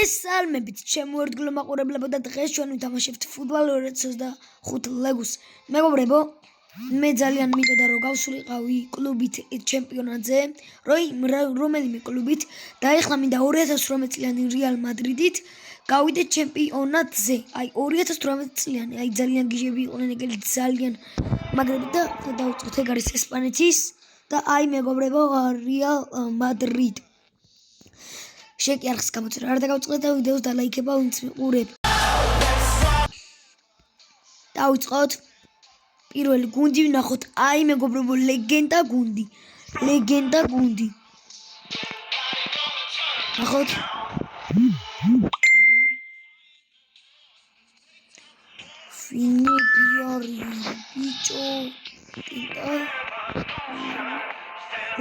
მოგესალმებით, ჩემო ერთგულო მაყურებლებო და დღეს ჩვენ ვითამაშებთ ფუტბოლ 2025 ლეგოს. მეგობრებო, მე ძალიან მინდოდა რომ გავსულიყავი კლუბით ჩემპიონატზე, რომელიმე კლუბით და ეხლა მინდა 2018 წლიანი რეალ მადრიდით გავიდე ჩემპიონატზე. აი 2018 წლიანი, აი ძალიან გიჟები იყვნენ ეგრე ძალიან მაგრები და დავუწყოთ ეგ არის ესპანეთის და აი მეგობრებო რეალ მადრიდ. შეკი არხის გამოწერა არ დაგავწყდეთ და ვიდეოს და ლაიქება ვინც მიყურებ. დავიწყოთ. პირველი გუნდი ვნახოთ. აი მეგობრებო ლეგენდა გუნდი. ნახოთ. ფინებიარი ბიჭო.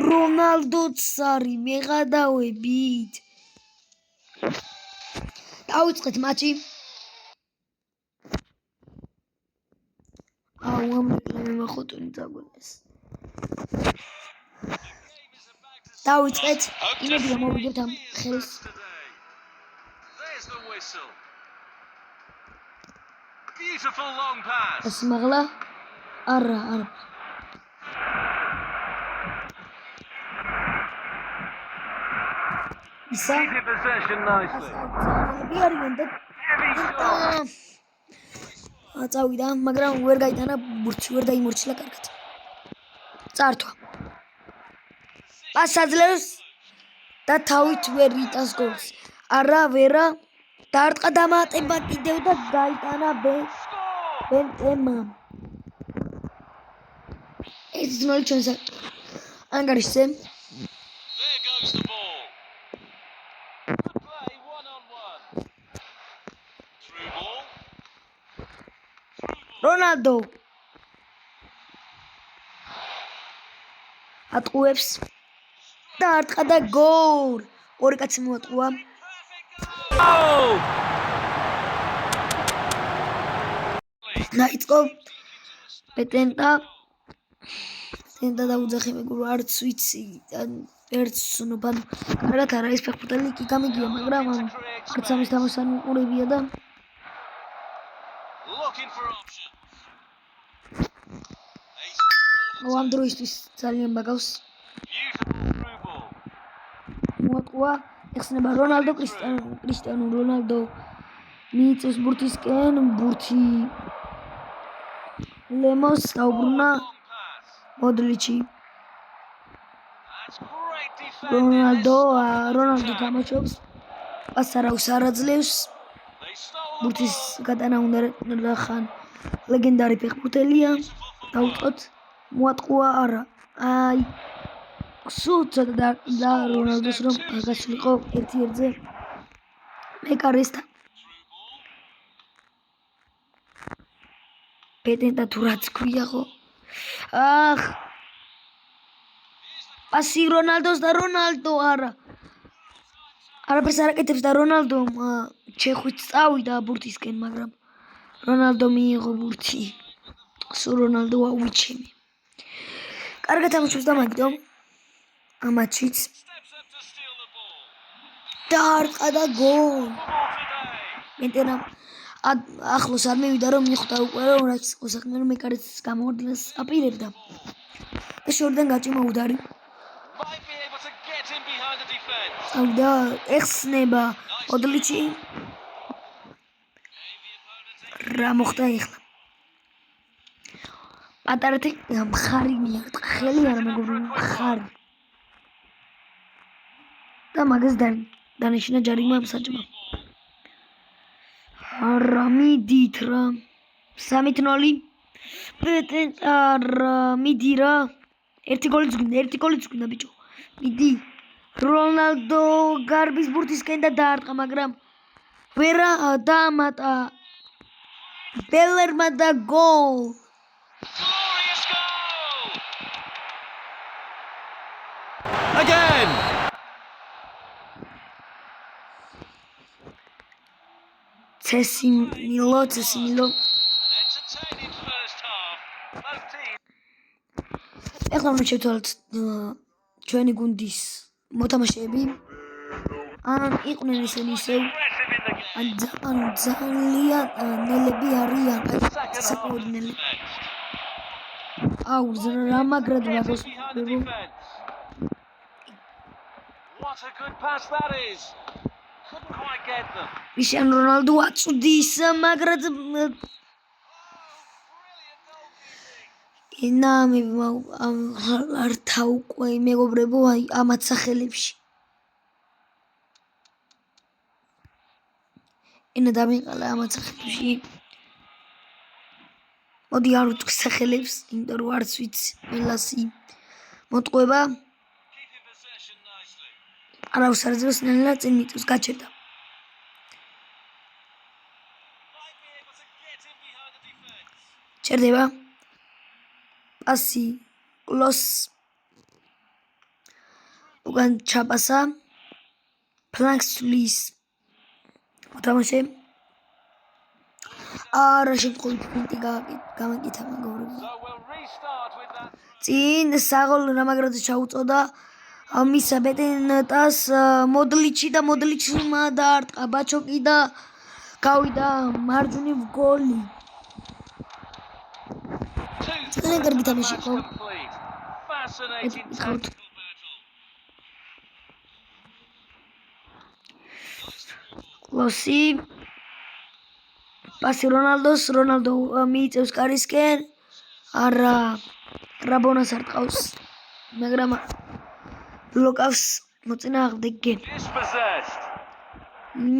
რონალდოც არის მეღადავებით. დავიწყეთ მატჩი. ამ ხოტონი დაგონეს. დავიწყეთ. იმედია მოვიდეთ ამ ხელს. Beautiful long pass. ასმაღლა. არა. ისა Possession nicely. წავიდა, მაგრამ ვერ გაიტანა ბურთი, ვერ დაიმორჩილა კარგად. წართვა. პასს აძლევს და თავით ვერ იტანს გოლს. არა, ვერა დაარტყა დამატება კიდევ და გაიტანა ბენტემამ. 1-0 ჩვენს ანგარიშზე. There goes the ball. The play 1-on-1. Through ball. რონალდო ატყუებს და არტყა და გოლ. ორი კაცი მოატყუა. Oh! დაიწყო პეტენტა დაუძახე მეგობრო არც ვიცი ერთ სუნობ ანუ კარგად არა ეს ფეხბურთელი კი გამიგია მაგრამ არც ამის თამაშს არ მიყურებია და Looking for options. ამ დროისთვის ძალიან ბაგავს. Beautiful through ball. მოატყუა ეხსნება რონალდო კრისტიანო რონალდო მიიწევს ბურთისკენ ბურთი ლემოს დაუბრუნა მოდრიჩი. That's great defending. რონალდო თამაშობს პასს არავს არ აძლევს They stole the ბურთის გატანა უნდა ხან ლეგენდარი ფეხბურთელია დავუწყოთ მოატყუა არა აი სულ ცოტა და რონალდოს რომ გასულიყო 1-1-ზე მეკარესთან პეტენტა თუ რაც ქვია ხო ახ პასი რონალდოს და რონალდო არა არაფერს არ აკეთებს და რონალდომ ჩეხვით წავიდა ბურთისკენ მაგრამ რონალდო მიიღო ბურთი სულ რონალდო აუჩემი კარგად თამაშობს და მაგდომ ამ მატჩიც steps up to steal the ball. დაარტყა და გოლ Today. მეტენა ახლოს არ მივიდა რომ მიხვდა უკვე რომ რაც უსახმე რომ მეკარიც გამოვარდნას აპირებდა და შორიდან გაჭიმა უდარი Might be able to get in behind the defense. წავიდა ეხსნება ოდლიჩი რა მოხდა ეხლა პატარეთი მხარი მიარტყა ხელი არა მეგობრო მხარი და მაგას დანიშნა ჯარიმა მსაჯმა არა მიდით რა 3-0 პეტენტა მიდი რა ერთი გოლიც გვინდა ბიჭო მიდი რონალდო გარბის ბურთისკენ და დაარტყა მაგრამ ვერა დაამატა ბელერმა და გოლ Glorious goal! Again! ცესიმილო Entertaining first half. Both teams. ეხლა უნდა შევთვალოთ ჩვენი გუნდის მოთამაშეები ან იყვნენ ისინი ისევ Aggressive in the game. ანუ ძალიან ნელები არიან, Second საკმაოდ half ნელი. commenced. აუ რა მაგრად Getting მაგოს behind the defence. What a good pass that is. Couldn't quite get them. კრიშტიანო რონალდო აწვდის მაგრად ინამი არ თავყვე მეგობრებო აი ამათ სახელებში ენა დამიყალა ამათ სახელებში მოდი არ ვთქვი სახელებს იმიტომ რომ არც ვიცი ყველასი მოტყუება Keeping possession nicely. არავის არ ძებს ნელა წინ მიწევს გაჩერდა Might be able to get in behind the defence. ჩერდება პასი კლოს უკან ჩაპასა ფლანგსლის მოთამაშე არა შემთხვევით პინტი გამაკითა მეგობრებო So we'll restart with that. წინ საღოლ რამაგრაძე ჩაუწოდა მისა ბეტენტას მოდლიჩი და მოდლიჩმა დაარტყა ბაჩოკი და გავიდა მარჯვნივ გოლი ძალიან კარგი თამაში იყო Complete. Fascinating Goed. tactical battle. კლოსი პასი რონალდო მიიწევს კარისკენ არა რაბონას არ ტყავს მაგრამ ბლოკავს მოწინააღმდეგე Dispossessed.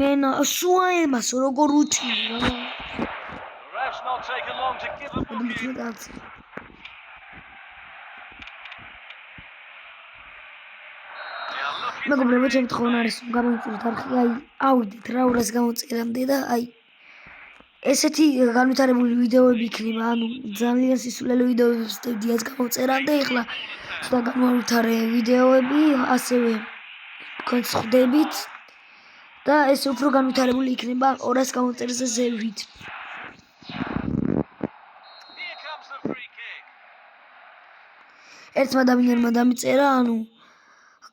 მენა სუაემას როგორ უჭირა The ref's not taken long to give a booking. მოდლიჩი They are looking to მეგობრებო ჩემ თქონ არის გამოიწვიეთ არხი აი ავიდეთ რა ურას გამოწერამდე და აი ესეთი განვითარებული ვიდეოები იქნება ანუ ძალიან სისულელე ვიდეოებს დიას გამოწერამდე ეხლა ცოტა განვითარე ვიდეოები ასევე თქვენ ხვდებით და ეს უფრო განვითარებული იქნება 200 გამოწერზე ზევით Here comes the free kick. ერთმა ადამიანმა დამიწერა ანუ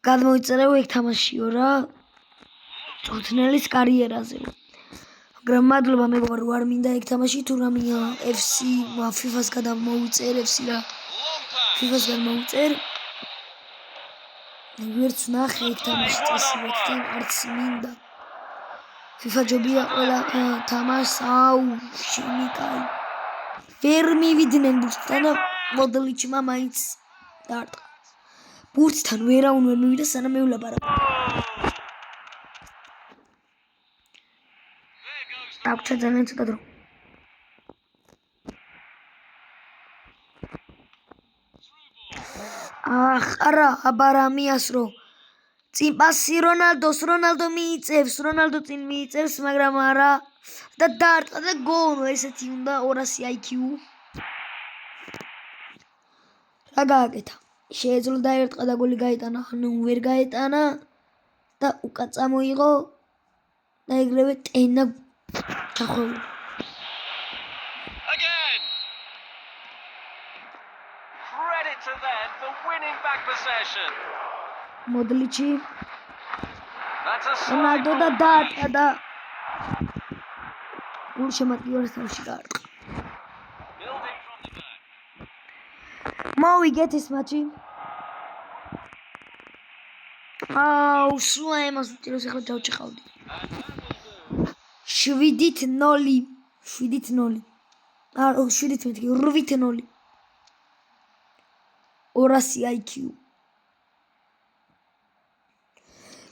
გადმოიწერეო ეგ თამაშიო რა წუთნელის კარიერაზე მაგრამ მადლობა მეგობრო არ მინდა ეგ თამაში თუ რამეა FC FIFA-ს გადამოუწერ FC რა Long pass. FIFA-ს გადმოუწერ ვერც ნახე ეგ თამაში წესრიგთან არც მინდა FIFA ჯობია ყველა თამაშს აუ შინიკაი ვერ მივიდნენ ბურთთან და მოდლიჩმა მაინც დაარტყა ბურთთან ვერაუნ ვერ მივიდა სანამ მეულაპარაკო There goes the დაგჭა ძალიან ცოტა დრო არა აბარა მიასრო წინ პასი რონალდო მიიწევს წინ მიიწევს მაგრამ არა და დაარტყა და გოლ ესეთი უნდა 200 IQ რა გააკეთა შეეძლო დაარტყა და გოლი გაიტანა ანუ ვერ გაეტანა და უკან წამოიღო და ეგრევე ტენა ჩახვეულა again. Credit to them for winning back possession. მოდლიჩი That's a რონალდო და side დაარტყა და გულ შემატკივარს თავში გაარტყა building from the back. მოვიგეთ ეს მატჩი აუ სუაემას უჭიროს ახლა ჩავჭეხავდი 7-0 არა 7-0 8-0 200 IQ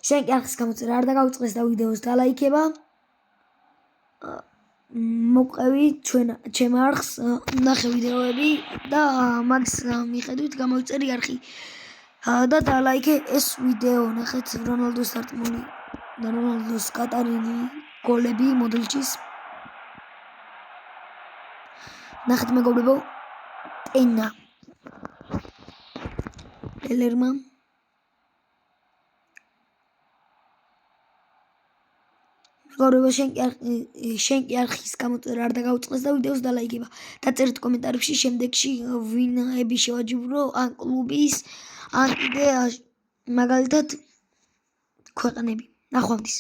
შენ კი არხის გამოწერა არ დაგაუწყეს და ვიდეოს დალაიქება მოყვევი ჩემ არხს ნახე ვიდეოები და მაგის მიხედვით გამოიწერი არხი და დალაიქე ეს ვიდეო ნახეთ რონალდოს დარტყმული და რონალდოს კატარინი გოლები მოდლიჩის ნახეთ მეგობრებო ტენა ელერმა მეგობრებო შენ კი არხის გამოწერა არ დაგაუწყეს და ვიდეოს დალაიქება დაწერეთ კომენტარებში შემდეგში ვინები შევაჯიბრო ან კლუბის ან კიდე მაგალითად ქვეყნები ნახვამდის.